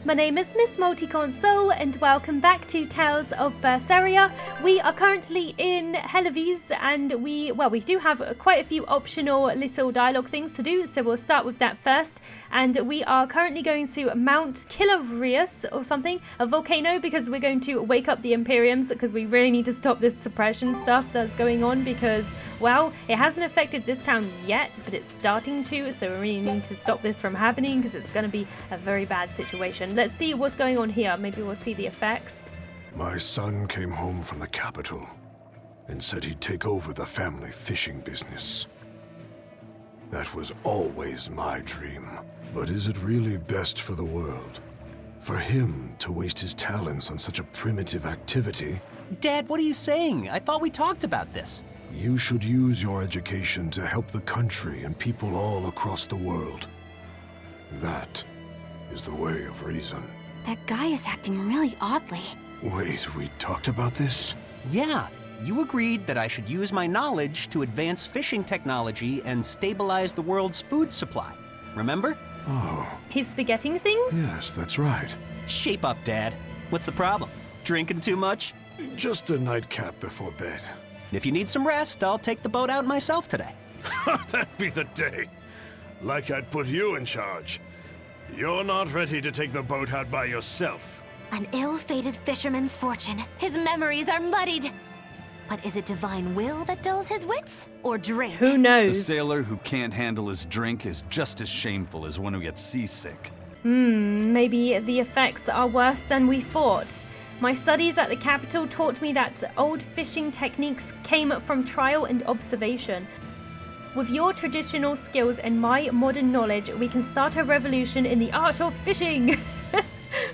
My name is Miss Multiconsole and welcome back to Tales of Berseria. We are currently in Helavis and we do have quite a few optional little dialogue things to do, so we'll start with that first. And we are currently going to Mount Killaraus or something, a volcano, because we're going to wake up the Imperiums because we really need to stop this suppression stuff that's going on because, well, it hasn't affected this town yet, but it's starting to, so we really need to stop this from happening because it's going to be a very bad situation. Let's see what's going on here. Maybe we'll see the effects. My son came home from the capital and said he'd take over the family fishing business. That was always my dream. But is it really best for the world? For him to waste his talents on such a primitive activity? Dad, what are you saying? I thought we talked about this. You should use your education to help the country and people all across the world. That is the way of reason. That guy is acting really oddly. Wait, we talked about this? Yeah, you agreed that I should use my knowledge to advance fishing technology and stabilize the world's food supply. Remember? Oh. He's forgetting things? Yes, that's right. Shape up, Dad. What's the problem? Drinking too much? Just a nightcap before bed. If you need some rest, I'll take the boat out myself today. That'd be the day. Like I'd put you in charge. You're not ready to take the boat out by yourself. An ill-fated fisherman's fortune. His memories are muddied. But is it divine will that dulls his wits, or drink? Who A knows? sailor who can't handle his drink is just as shameful as one who gets seasick. Maybe the effects are worse than we thought. My studies at the capital taught me that old fishing techniques came from trial and observation. With your traditional skills and my modern knowledge, we can start a revolution in the art of fishing.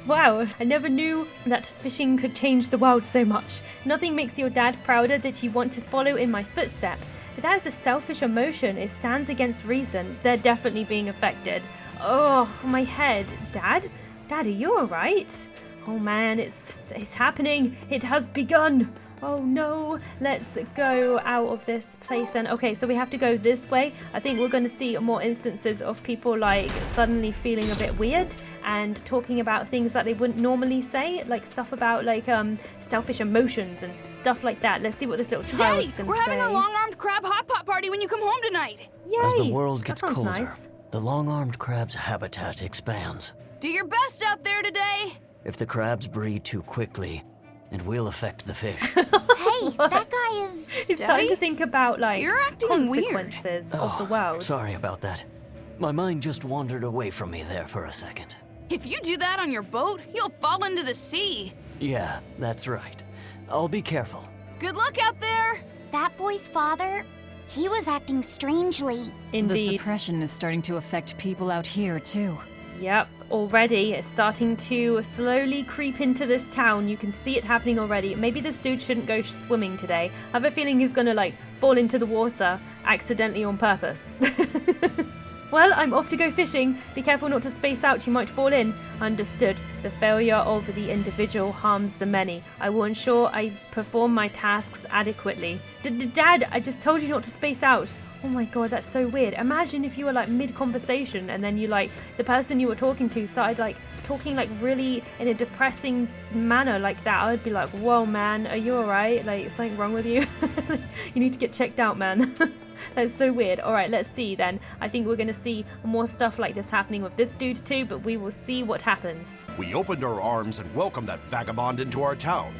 Wow, I never knew that fishing could change the world so much. Nothing makes your dad prouder that you want to follow in my footsteps, but that is a selfish emotion. It stands against reason. They're definitely being affected. Oh, my head. Dad? Dad, are you alright? Oh man, it's happening. It has begun. Oh no, let's go out of this place then. Okay, so we have to go this way. I think we're going to see more instances of people like suddenly feeling a bit weird and talking about things that they wouldn't normally say, like stuff about like selfish emotions and stuff like that. Let's see what this little child is going to say. We're having a long-armed crab hot pot party when you come home tonight. Yay! As the world That gets sounds colder, nice. the long-armed crab's habitat expands. Do your best out there today. If the crabs breed too quickly, it will affect the fish. Hey, that guy is... He's starting to think about like You're acting weird. consequences of the world. Sorry about that. My mind just wandered away from me there for a second. If you do that on your boat, you'll fall into the sea. Yeah, that's right. I'll be careful. Good luck out there. That boy's father, he was acting strangely. Indeed. The suppression is starting to affect people out here, too. Yep, already it's starting to slowly creep into this town. You can see it happening already. Maybe this dude shouldn't go swimming today. I have a feeling he's gonna like fall into the water accidentally on purpose. Well, I'm off to go fishing. Be careful not to space out, you might fall in. Understood. The failure of the individual harms the many. I will ensure I perform my tasks adequately. Dad, I just told you not to space out. Oh my god, that's so weird. Imagine if you were like mid-conversation and then you like, the person you were talking to started like talking like really in a depressing manner like that. I would be like, whoa man, are you alright? Like, is something wrong with you? You need to get checked out, man. That's so weird. Alright, let's see then. I think we're gonna see more stuff like this happening with this dude too, but we will see what happens. We opened our arms and welcomed that vagabond into our town.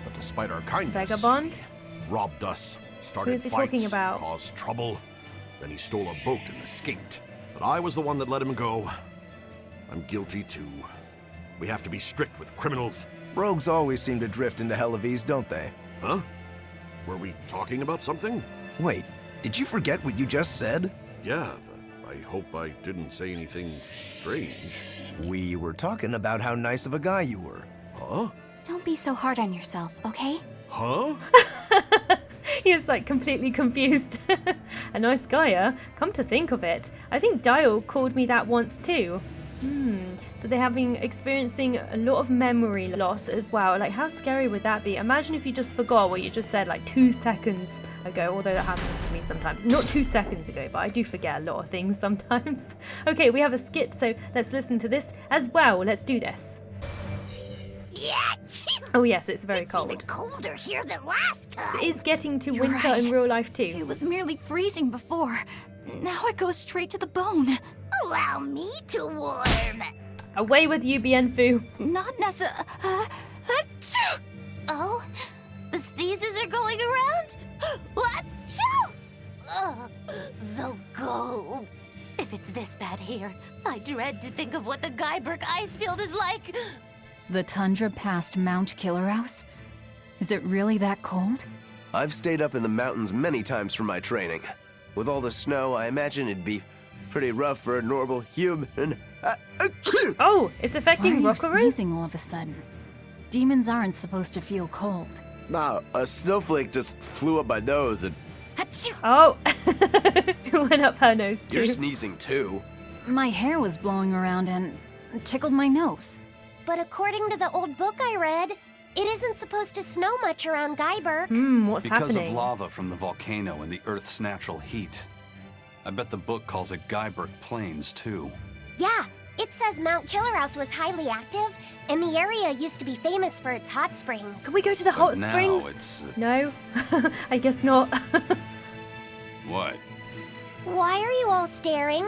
But despite our kindness, Vagabond? he robbed us, started Who is he fights, talking about? caused trouble. Then he stole a boat and escaped. But I was the one that let him go. I'm guilty too. We have to be strict with criminals. Rogues always seem to drift into Helavis, don't they? Huh? Were we talking about something? Wait, did you forget what you just said? Yeah, I hope I didn't say anything strange. We were talking about how nice of a guy you were. Huh? Don't be so hard on yourself, okay? Huh? He is like completely confused. A nice guy, huh? Come to think of it, I think Dial called me that once too. So they're experiencing a lot of memory loss as well. Like, how scary would that be? Imagine if you just forgot what you just said like 2 seconds ago, although that happens to me sometimes. Not 2 seconds ago, but I do forget a lot of things sometimes. Okay, we have a skit, so let's listen to this as well. Let's do this. Oh yes, it's very cold. It's even colder here than last time. It is getting to You're winter right. in real life too. It was merely freezing before. Now it goes straight to the bone. Allow me to warm. Away with you, Bienfu. Not necessarily. Oh, the sneezes are going around? Achoo! Oh, so cold. If it's this bad here, I dread to think of what the Guyberg ice field is like. The tundra past Mount Killaraus? Is it really that cold? I've stayed up in the mountains many times for my training. With all the snow, I imagine it'd be pretty rough for a normal human. Oh, it's affecting Why are you Rockaroo? sneezing all of a sudden? Demons aren't supposed to feel cold. Nah, a snowflake just flew up my nose and Achoo! Oh, it went up her nose too. you're sneezing too. My hair was blowing around and tickled my nose. But according to the old book I read, it isn't supposed to snow much around Guyberg. What's Because happening? of lava from the volcano and the Earth's natural heat. I bet the book calls it Guyberg Plains, too. Yeah, it says Mount Killaraus was highly active, and the area used to be famous for its hot springs. Can we go to the hot But now springs? it's... No, I guess not. What? Why are you all staring?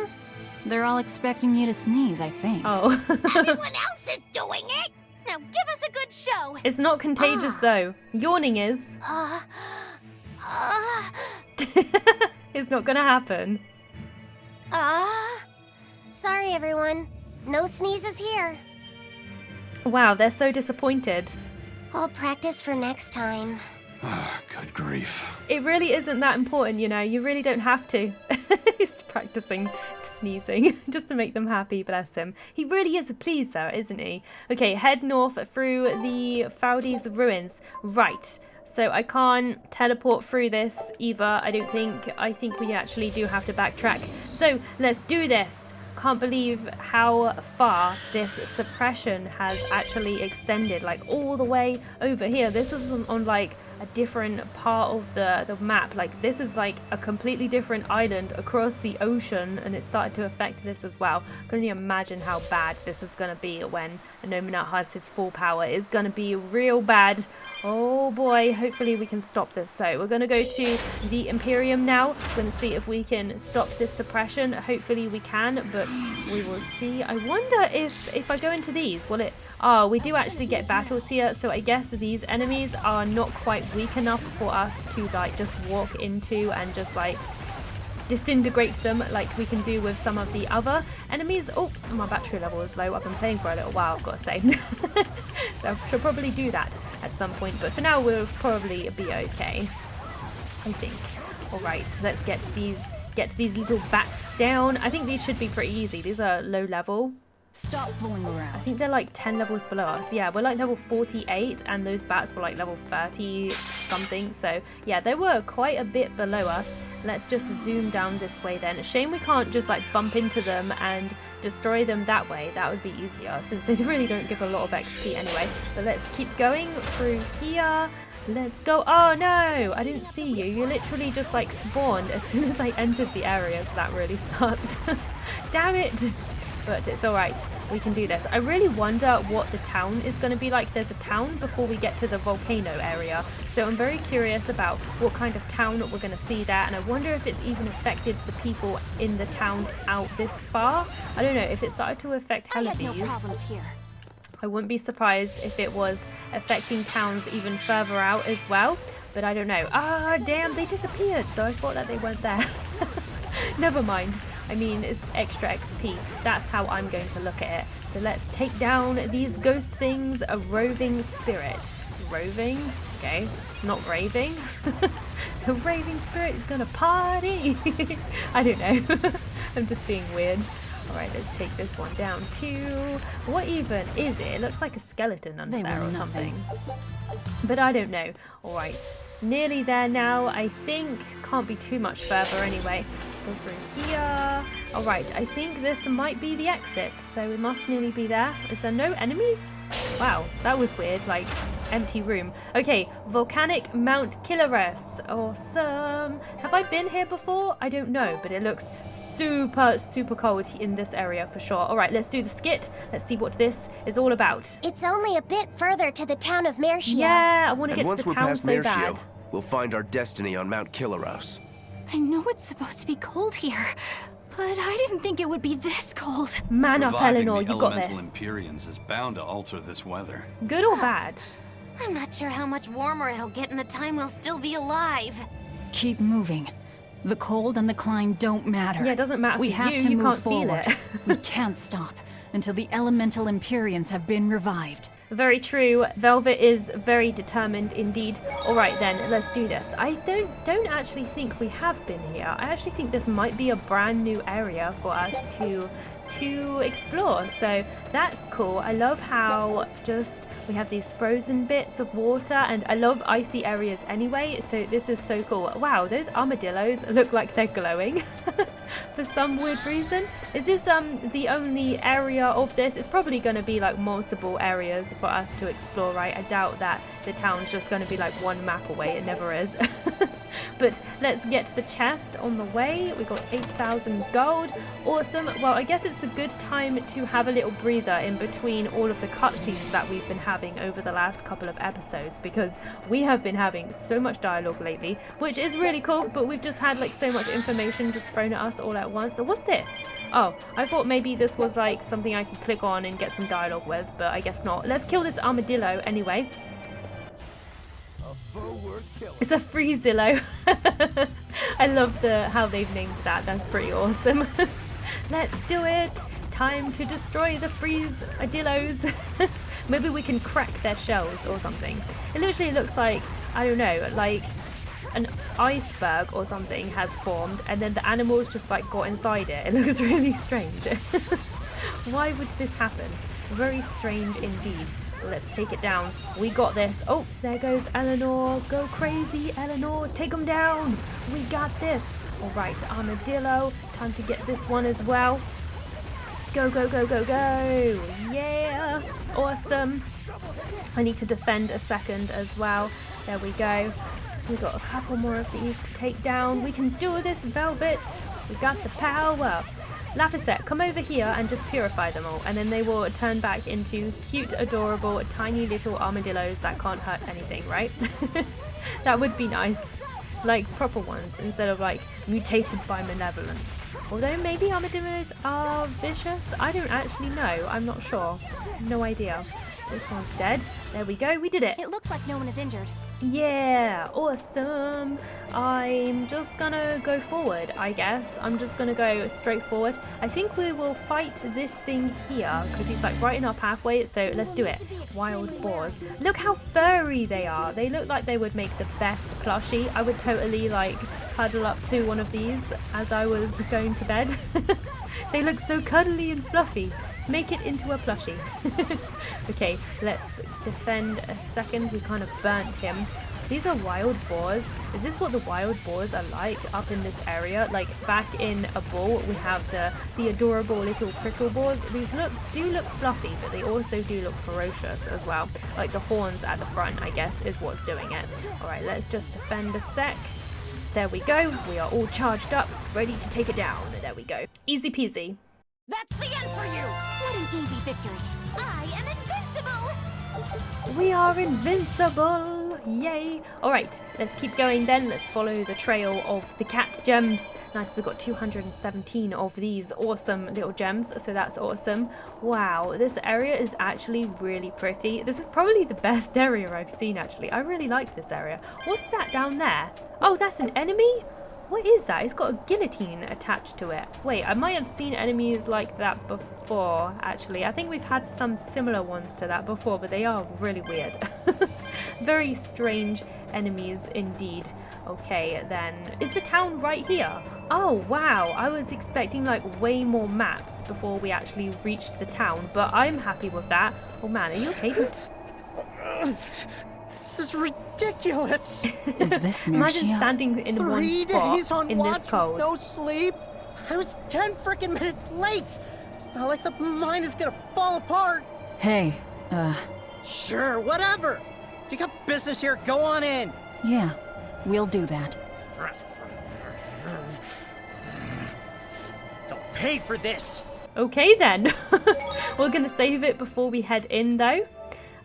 They're all expecting you to sneeze, I think. Oh, Everyone else is doing it. Now give us a good show. it's not contagious though. Yawning is. It's not gonna happen. Sorry everyone. No sneezes here. Wow, they're so disappointed. I'll practice for next time. Good grief. It really isn't that important, you know. You really don't have to. He's practicing sneezing just to make them happy, bless him. He really is a pleaser, isn't he? Okay, head north through the Faudi's ruins. Right. So I can't teleport through this either, I don't think. I think we actually do have to backtrack. So let's do this. Can't believe how far this suppression has actually extended, like all the way over here. This is on like a different part of the map. Like this is like a completely different island across the ocean, and it started to affect this as well. Can you imagine how bad this is going to be when Nominat has his full power? It's going to be real bad. Oh boy, hopefully we can stop this. So we're going to go to the Imperium now. We're going to see if we can stop this suppression. Hopefully we can, but we will see. I wonder if I go into these, will it... Oh, we do actually get battles here, so I guess these enemies are not quite weak enough for us to like just walk into and just like disintegrate them like we can do with some of the other enemies. Oh, my battery level is low. I've been playing for a little while, I've got to say. So I should probably do that at some point, but for now we'll probably be okay, I think. Alright, so let's get these little bats down. I think these should be pretty easy. These are low level. Stop fooling I around. think they're like 10 levels below us. Yeah, we're like level 48 and those bats were like level 30 something. So yeah, they were quite a bit below us. Let's just zoom down this way then. A shame we can't just like bump into them and destroy them that way. That would be easier since they really don't give a lot of XP anyway. But let's keep going through here. Let's go. Oh no, I didn't see you. You literally just like spawned as soon as I entered the area, so that really sucked. Damn it. But it's alright, we can do this. I really wonder what the town is going to be like. There's a town before we get to the volcano area, so I'm very curious about what kind of town we're going to see there, and I wonder if it's even affected the people in the town out this far. I don't know, if it started to affect Hellebes, No problems here. I wouldn't be surprised if it was affecting towns even further out as well, but I don't know. Ah, damn, they disappeared, so I thought that they weren't there. Never mind. I mean, it's extra XP. That's how I'm going to look at it. So let's take down these ghost things. A roving spirit. Roving? Okay. Not raving. The raving spirit is gonna party. I don't know. I'm just being weird. Alright, let's take this one down too. What even is it? It looks like a skeleton under They there were or nothing. something. But I don't know. Alright, nearly there now, I think. Can't be too much further anyway. go through here. All right, I think this might be the exit, so we must nearly be there. Is there no enemies? Wow, that was weird, like empty room. Okay, volcanic Mount Killaraus. Awesome. Have I been here before? I don't know, but it looks super, super cold in this area for sure. All right, let's do the skit. Let's see what this is all about. It's only a bit further to the town of Meirchio. Yeah, I want to And get once to the we're town past so Meirchio, bad. we'll find our destiny on Mount Killaraus. I know it's supposed to be cold here, but I didn't think it would be this cold. Man up, Reviving Eleanor, the you got elemental this. Empyreans is bound to alter this weather. Good or bad? I'm not sure how much warmer it'll get in the time we'll still be alive. Keep moving. The cold and the climb don't matter. Yeah, it doesn't matter We for have you, to you move can't feel forward. it. We can't stop until the elemental Empyreans have been revived. Very true. Velvet is very determined indeed. All right then, let's do this. I don't actually think we have been here. I actually think this might be a brand new area for us to explore. So that's cool. I love how just we have these frozen bits of water, and I love icy areas anyway. So this is so cool. Wow, those armadillos look like they're glowing for some weird reason. Is this the only area of this? It's probably going to be like multiple areas for us to explore, right? I doubt that the town's just going to be like one map away. It never is. But let's get the chest on the way. We got 8,000 gold. Awesome. Well, I guess it's a good time to have a little breather in between all of the cutscenes that we've been having over the last couple of episodes, because we have been having so much dialogue lately, which is really cool, but we've just had like so much information just thrown at us all at once. So what's this? Oh, I thought maybe this was like something I could click on and get some dialogue with, but I guess not. Let's kill this armadillo anyway. It's a free Zillow. I love how they've named that. That's pretty awesome. Let's do it. Time to destroy the freeze adillos. Maybe we can crack their shells or something. It literally looks like, I don't know, like an iceberg or something has formed, and then the animals just like got inside it. It looks really strange. Why would this happen? Very strange indeed. Let's take it down. We got this. Oh, there goes Eleanor. Go crazy, Eleanor. Take them down. We got this. All right, armadillo. Time to get this one as well. Go, go, go, go, go. Yeah. Awesome. I need to defend a second as well. There we go. We've got a couple more of these to take down. We can do this, Velvet. We got the power. Laphicet, come over here and just purify them all, and then they will turn back into cute, adorable, tiny little armadillos that can't hurt anything, right? That would be nice. Like proper ones, instead of like mutated by malevolence. Although maybe armadillos are vicious. I don't actually know. I'm not sure. No idea. This one's dead. There we go. We did it. It looks like no one is injured. Yeah, awesome. I'm just gonna go forward, I guess. I'm just gonna go straight forward. I think we will fight this thing here because he's like right in our pathway, so let's do it. Wild boars. Look how furry they are. They look like they would make the best plushie. I would totally like cuddle up to one of these as I was going to bed. They look so cuddly and fluffy. Make it into a plushie. Okay, let's defend a second. We kind of burnt him. These are wild boars. Is this what the wild boars are like up in this area? Like back in a ball, we have the adorable little prickle boars. These do look fluffy, but they also do look ferocious as well. Like the horns at the front, I guess, is what's doing it. All right, let's just defend a sec. There we go. We are all charged up, ready to take it down. There we go. Easy peasy. That's the end for you! What an easy victory. I am invincible! We are invincible! Yay! Alright, let's keep going then. Let's follow the trail of the cat gems. Nice, we've got 217 of these awesome little gems, so that's awesome. Wow, this area is actually really pretty. This is probably the best area I've seen, actually. I really like this area. What's that down there? Oh, that's an enemy? What is that? It's got a guillotine attached to it. Wait, I might have seen enemies like that before, actually. I think we've had some similar ones to that before, but they are really weird. Very strange enemies indeed. Okay, then. Is the town right here? Oh, wow. I was expecting like way more maps before we actually reached the town, but I'm happy with that. Oh man, are you okay? This is ridiculous. Is this Imagine Meirchio? standing in one 3 days spot on in watch this cold. with no sleep. I was 10 freaking minutes late. It's not like the mine is gonna fall apart. Hey, Sure, whatever. If you got business here, go on in. yeah, we'll do that. They'll pay for this. Okay then. We're gonna save it before we head in though.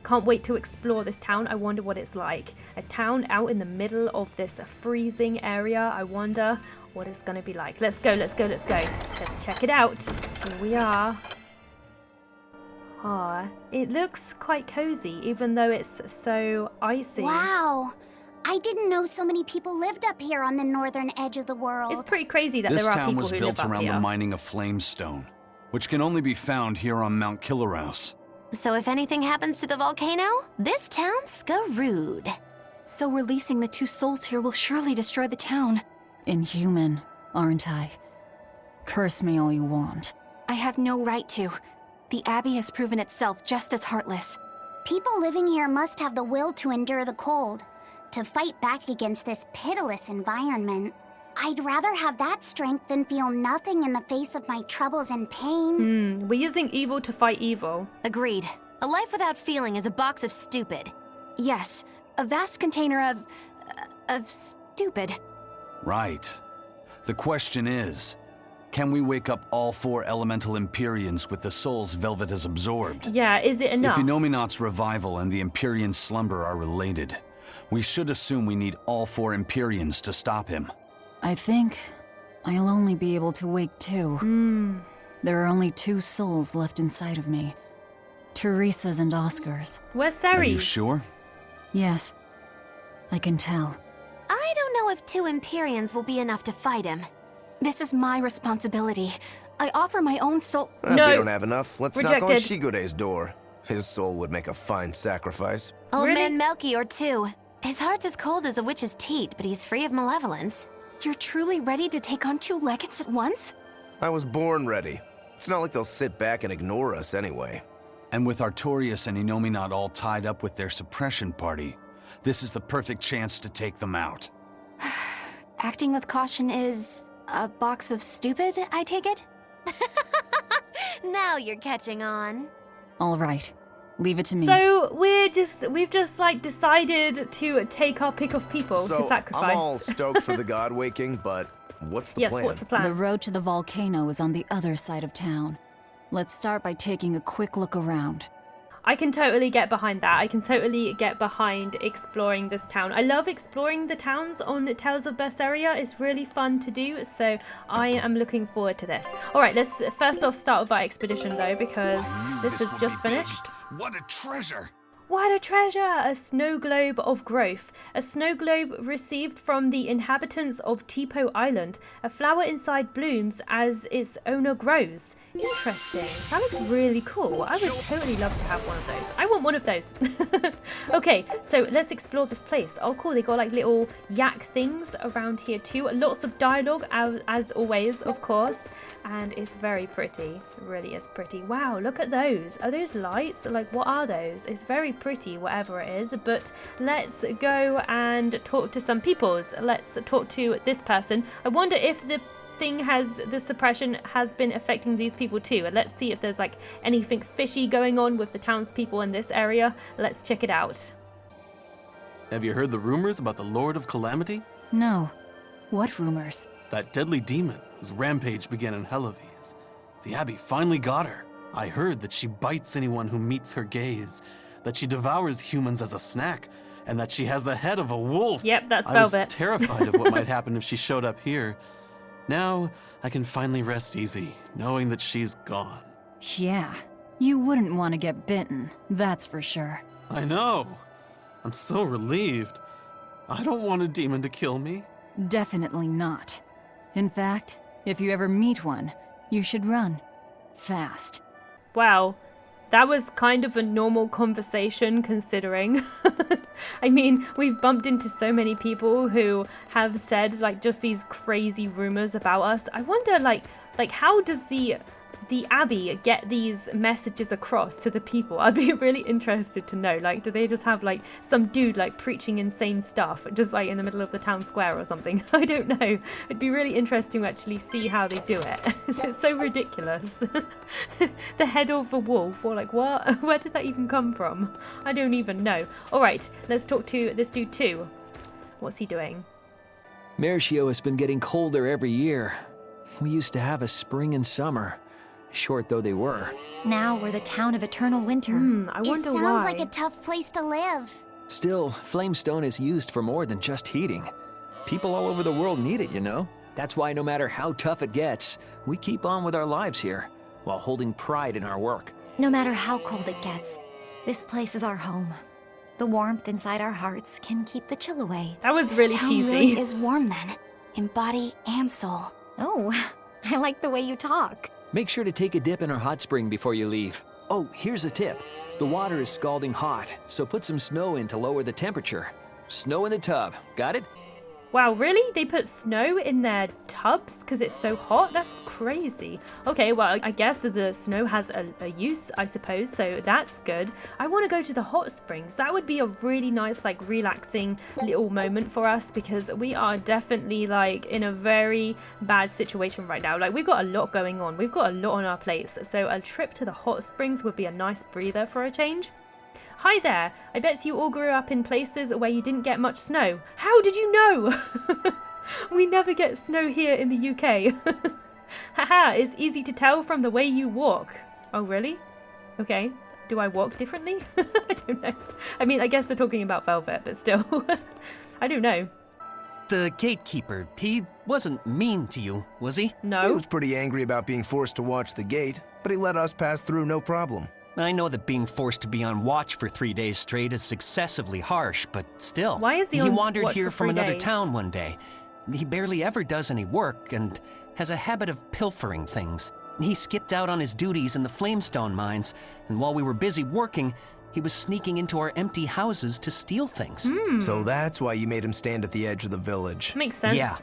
Can't wait to explore this town. I wonder what it's like. A town out in the middle of this freezing area. I wonder what it's gonna be like. Let's go, let's go, let's go. Let's check it out. Here we are. Ah, it looks quite cozy even though it's so icy. Wow. I didn't know so many people lived up here on the northern edge of the world. It's pretty crazy that This there are town people was who built live up around here. the mining of Flamestone, which can only be found here on Mount Killaraus. So if anything happens to the volcano, this town's screwed. So releasing the 2 souls here will surely destroy the town. Inhuman, aren't I? Curse me all you want. I have no right to. The Abbey has proven itself just as heartless. People living here must have the will to endure the cold, to fight back against this pitiless environment. I'd rather have that strength than feel nothing in the face of my troubles and pain. We're using evil to fight evil. Agreed. A life without feeling is a box of stupid. Yes, a vast container of stupid. Right. The question is, can we wake up all 4 elemental Imperiums with the souls Velvet has absorbed? Yeah, is it enough? If Inominat's revival and the Empyrean slumber are related, we should assume we need all 4 Imperiums to stop him. I think I'll only be able to wake 2. There are only 2 souls left inside of me. Teresa's and Oscar's. Where's Ceres? Are you sure? Yes, I can tell. I don't know if 2 Imperiums will be enough to fight him. This is my responsibility. I offer my own soul. If No. we don't have enough, let's knock on Rejected. Shigode's door. His soul would make a fine sacrifice. Old Really? man Meirchio too. His heart's as cold as a witch's teat, but he's free of malevolence. You're truly ready to take on 2 legates at once? I was born ready. It's not like they'll sit back and ignore us anyway. And with Artorias and Inominat all tied up with their suppression party, this is the perfect chance to take them out. Acting with caution is a box of stupid, I take it? Now you're catching on. All right, leave it to me. So we've just like decided to take our pick of people to sacrifice. I'm all stoked for the god waking, but what's the Yes, plan? what's the plan? The road to the volcano is on the other side of town. Let's start by taking a quick look around. I can totally get behind that. I can totally get behind exploring this town. I love exploring the towns on Tales of Berseria. It's really fun to do, so I am looking forward to this. All right, let's first off start with our expedition though, because this has just finished. What a treasure! What a treasure! A snow globe of growth. A snow globe received from the inhabitants of Tipo Island. A flower inside blooms as its owner grows. Interesting. That looks really cool. I would totally love to have one of those. I want one of those. Okay, so let's explore this place. Oh, cool. They got like little yak things around here too. Lots of dialogue, as always, of course. And it's very pretty. It really is pretty. Wow, look at those. Are those lights? Like, what are those? It's very pretty, whatever it is. But let's go and talk to some peoples. Let's talk to this person. I wonder if the suppression has been affecting these people too. And let's see if there's like anything fishy going on with the townspeople in this area. Let's check it out. Have you heard the rumors about the Lord of Calamity? No. What rumors? That deadly demon whose rampage began in Helives. The Abbey finally got her. I heard that she bites anyone who meets her gaze, that she devours humans as a snack, and that she has the head of a wolf. Yep, that's I was Velvet. terrified of what might happen if she showed up here. Now, I can finally rest easy, knowing that she's gone. Yeah, you wouldn't want to get bitten, that's for sure. I know. I'm so relieved. I don't want a demon to kill me. Definitely not. In fact, if you ever meet one, you should run. Fast. Wow. That was kind of a normal conversation considering. I mean, we've bumped into so many people who have said like just these crazy rumors about us. I wonder like how does the the Abbey get these messages across to the people? I'd be really interested to know. Like, do they just have like some dude like preaching insane stuff just like in the middle of the town square or something? I don't know. It'd be really interesting to actually see how they do it. It's so ridiculous. The head of a wolf, or like what? Where did that even come from? I don't even know. All right, let's talk to this dude too. What's he doing? Meirchio has been getting colder every year. We used to have a spring and summer, short though they were. Now we're the town of eternal winter. I wonder it sounds why. like a tough place to live. Still, Flamestone is used for more than just heating. People all over the world need it, you know? That's why no matter how tough it gets, we keep on with our lives here, while holding pride in our work. No matter how cold it gets, this place is our home. The warmth inside our hearts can keep the chill away. That was this really town cheesy. Really is warm then, in body and soul. Oh, I like the way you talk. Make sure to take a dip in our hot spring before you leave. Oh, here's a tip. The water is scalding hot, so put some snow in to lower the temperature. Snow in the tub, got it? Wow, really? They put snow in their tubs because it's so hot? That's crazy. Okay, well, I guess the snow has a use, I suppose, so that's good. I want to go to the hot springs. That would be a really nice, like, relaxing little moment for us because we are definitely, like, in a very bad situation right now. Like, we've got a lot going on. We've got a lot on our plates, so a trip to the hot springs would be a nice breather for a change. Hi there, I bet you all grew up in places where you didn't get much snow. How did you know? We never get snow here in the UK. Haha, it's easy to tell from the way you walk. Oh, really? Okay, do I walk differently? I don't know. I mean, I guess they're talking about Velvet, but still. I don't know. The Gatekeeper, he wasn't mean to you, was he? No. He was pretty angry about being forced to watch the gate, but he let us pass through no problem. I know that being forced to be on watch for 3 days straight is excessively harsh, but still. Why is he on wandered watch here for from 3 another days? town one day. He barely ever does any work and has a habit of pilfering things. He skipped out on his duties in the Flamestone mines, and while we were busy working, he was sneaking into our empty houses to steal things. So that's why you made him stand at the edge of the village. Makes sense. Yeah.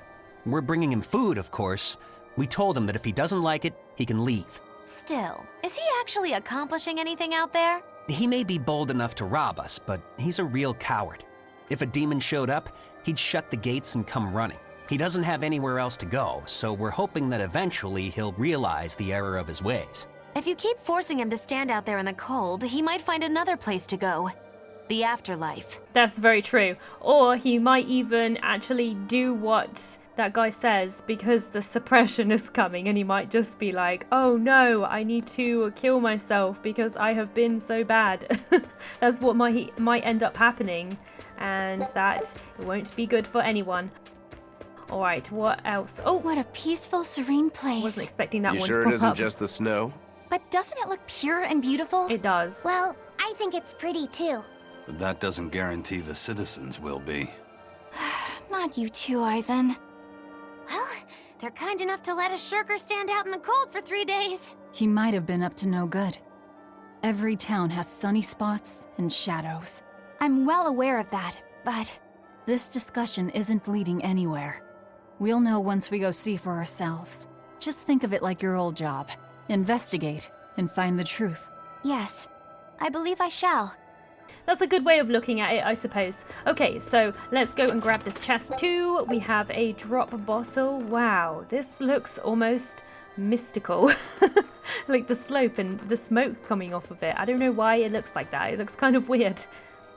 We're bringing him food, of course. We told him that if he doesn't like it, he can leave. Still, is he actually accomplishing anything out there? He may be bold enough to rob us, but he's a real coward. If a demon showed up, he'd shut the gates and come running. He doesn't have anywhere else to go, so we're hoping that eventually he'll realize the error of his ways. If you keep forcing him to stand out there in the cold, he might find another place to go. The afterlife. That's very true. Or he might even actually do what that guy says because the suppression is coming, and he might just be like, oh no, I need to kill myself because I have been so bad. That's what might end up happening, and that won't be good for anyone. All right, what else? Oh, what a peaceful, serene place. Wasn't expecting that You one sure to it pop isn't up. just the snow? But doesn't it look pure and beautiful? It does. Well, I think it's pretty too. But that doesn't guarantee the citizens will be. Not you too, Eisen. Well, they're kind enough to let a shirker stand out in the cold for 3 days. He might have been up to no good. Every town has sunny spots and shadows. I'm well aware of that, but... This discussion isn't leading anywhere. We'll know once we go see for ourselves. Just think of it like your old job. Investigate and find the truth. Yes, I believe I shall. That's a good way of looking at it, I suppose. Okay, so let's go and grab this chest too. We have a drop bottle. Wow, this looks almost mystical. Like the slope and the smoke coming off of it. I don't know why it looks like that. It looks kind of weird.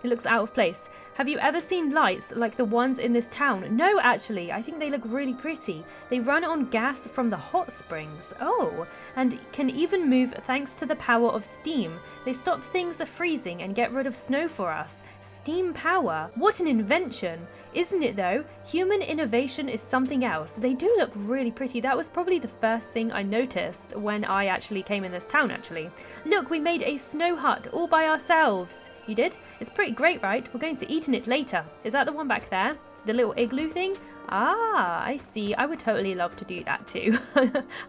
It looks out of place. Have you ever seen lights like the ones in this town? No, actually. I think they look really pretty. They run on gas from the hot springs. Oh, and can even move thanks to the power of steam. They stop things freezing and get rid of snow for us. Steam power. What an invention. Isn't it though? Human innovation is something else. They do look really pretty. That was probably the first thing I noticed when I actually came in this town, actually. Look, we made a snow hut all by ourselves. You did? It's pretty great, right? We're going to eat in it later. Is that the one back there? The little igloo thing? Ah, I see. I would totally love to do that too.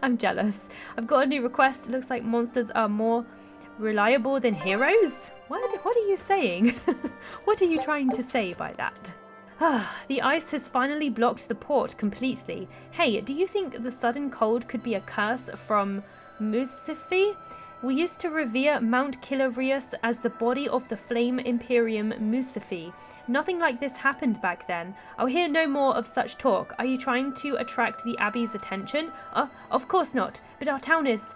I'm jealous. I've got a new request. It looks like monsters are more reliable than heroes? What are you saying? What are you trying to say by that? The ice has finally blocked the port completely. Hey, do you think the sudden cold could be a curse from Musifi? We used to revere Mount Killaraus as the body of the Flame Imperium Musifi. Nothing like this happened back then. I'll hear no more of such talk. Are you trying to attract the Abbey's attention? Of course not. But our town is...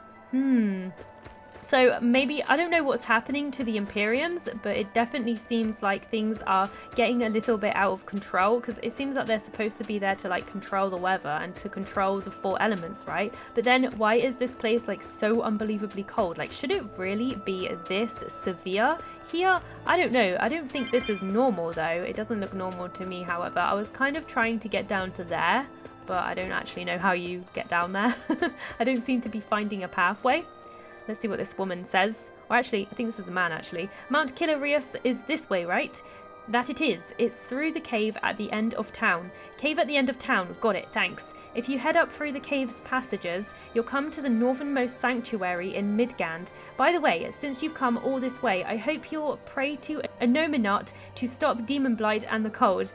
So maybe, I don't know what's happening to the Imperiums, but it definitely seems like things are getting a little bit out of control, because it seems like they're supposed to be there to like control the weather and to control the 4 elements, right? But then why is this place like so unbelievably cold? Like, should it really be this severe here? I don't know. I don't think this is normal though. It doesn't look normal to me, however. I was kind of trying to get down to there, but I don't actually know how you get down there. I don't seem to be finding a pathway. Let's see what this woman says. Or actually, I think this is a man actually. Mount Killaraus is this way, right? That it is. It's through the cave at the end of town. Cave at the end of town. Got it, thanks. If you head up through the cave's passages, you'll come to the northernmost sanctuary in Midgand. By the way, since you've come all this way, I hope you'll pray to Anominat to stop Daemonblight and the cold.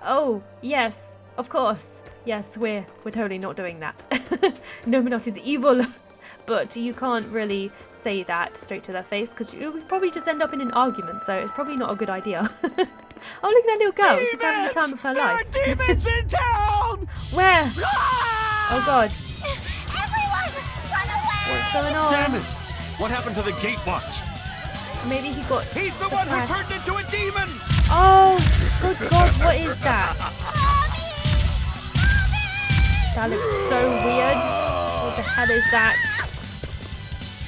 Oh, yes, of course. Yes, we're totally not doing that. Anominat is evil. But you can't really say that straight to their face, because you would probably just end up in an argument, so it's probably not a good idea. Oh, look at that little girl. She's having the time of her life. There are demons in town! Where? Oh, God. Everyone, run away! What's going on? Damn it! What happened to the gate watch? Maybe he got He's the one who turned into a demon! Oh, good God, what is that? That looks so weird. What the hell is that?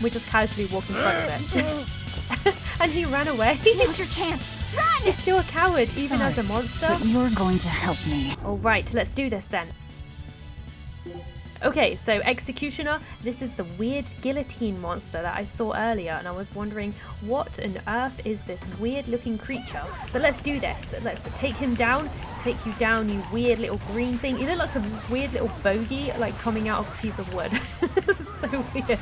We just casually walk in front of it. And he ran away. Now's your chance. Run! He's still a coward, even as a monster. But you're going to help me. Alright, let's do this then. Okay, so Executioner, this is the weird guillotine monster that I saw earlier, and I was wondering what on earth is this weird looking creature. But let's do this. Let's take him down. Take you down, you weird little green thing. You look like a weird little bogey, like coming out of a piece of wood. So weird.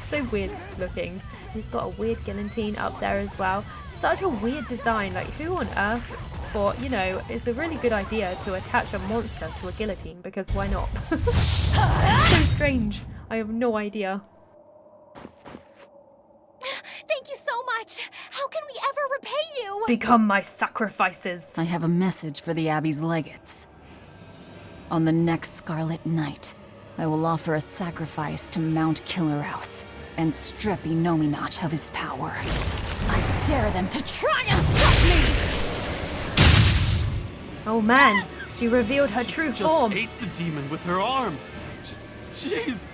So weird looking. He's got a weird guillotine up there as well. Such a weird design. Like, who on earth thought, you know, it's a really good idea to attach a monster to a guillotine, because why not? So strange. I have no idea. Thank you so much. How can we ever repay you? Become my sacrifices. I have a message for the Abbey's legates. On the next Scarlet Night, I will offer a sacrifice to Mount Killaraus and strip Anominat of his power. I dare them to try and stop me! Oh man, she revealed her true form. Just ate the demon with her arm. She's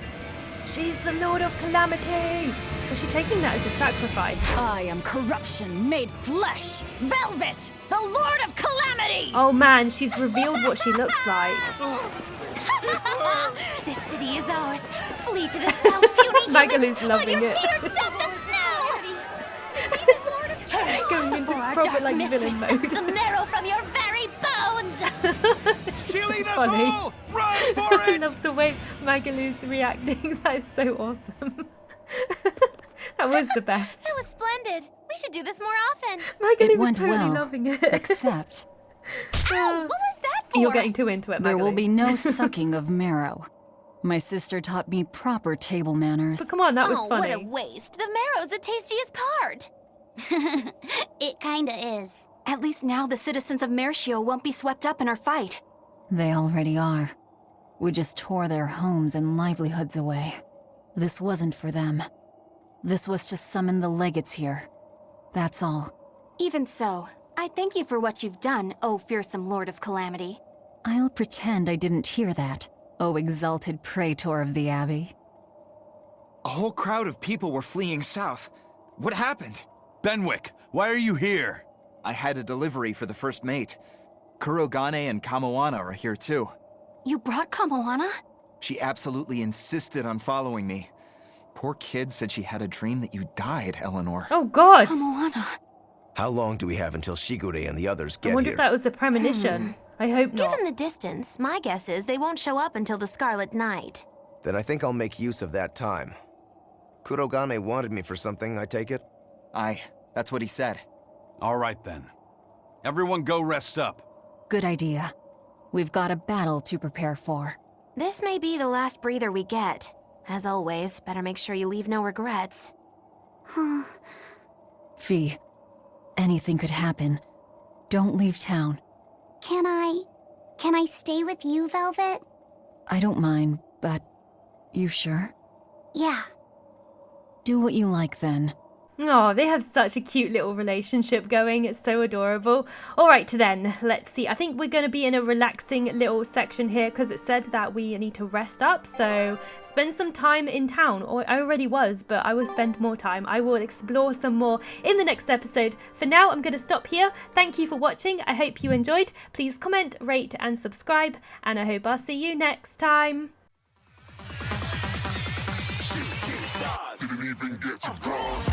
the Lord of Calamity. Was she taking that as a sacrifice? I am corruption made flesh! Velvet! The Lord of Calamity! Oh man, she's revealed what she looks like. This city is ours. Flee to the south, puny humans, Magalu's while loving your it. tears dug the snow. The demon lord of chaos. Going into For our proper dark like mistress villain sucks mode. the marrow from your very bones. She'll eat us Funny. all! Run for I it! love the way Magalu's reacting. That is so awesome. That was the best. That was splendid. We should do this more often. Magalu It was went totally well, loving it. except Ow, what was that for? You're getting too into it, Magalu. there will be no sucking of marrow. My sister taught me proper table manners. But come on, that was Oh, funny. what a waste. The marrow's the tastiest part. It kinda is. At least now the citizens of Meirchio won't be swept up in our fight. They already are. We just tore their homes and livelihoods away. This wasn't for them. This was to summon the legates here. That's all. Even so, I thank you for what you've done, O fearsome Lord of Calamity. I'll pretend I didn't hear that, O exalted praetor of the Abbey. A whole crowd of people were fleeing south. What happened? Benwick, why are you here? I had a delivery for the first mate. Kurogane and Kamoana are here too. You brought Kamoana? She absolutely insisted on following me. Poor kid said she had a dream that you died, Eleanor. Oh god! Kamoana. How long do we have until Shigure and the others get I wonder here? if that was a premonition. I hope not. Given the distance, my guess is they won't show up until the Scarlet Night. Then I think I'll make use of that time. Kurogane wanted me for something, I take it? Aye, that's what he said. All right then. Everyone go rest up. Good idea. We've got a battle to prepare for. This may be the last breather we get. As always, better make sure you leave no regrets. Fee, anything could happen. Don't leave town. Can I stay with you, Velvet? I don't mind, but you sure? Yeah. Do what you like then. Oh, they have such a cute little relationship going. It's so adorable. All right, then, let's see. I think we're going to be in a relaxing little section here because it said that we need to rest up. So spend some time in town. Or I already was, but I will spend more time. I will explore some more in the next episode. For now, I'm going to stop here. Thank you for watching. I hope you enjoyed. Please comment, rate, and subscribe. And I hope I'll see you next time. Didn't even get to cross.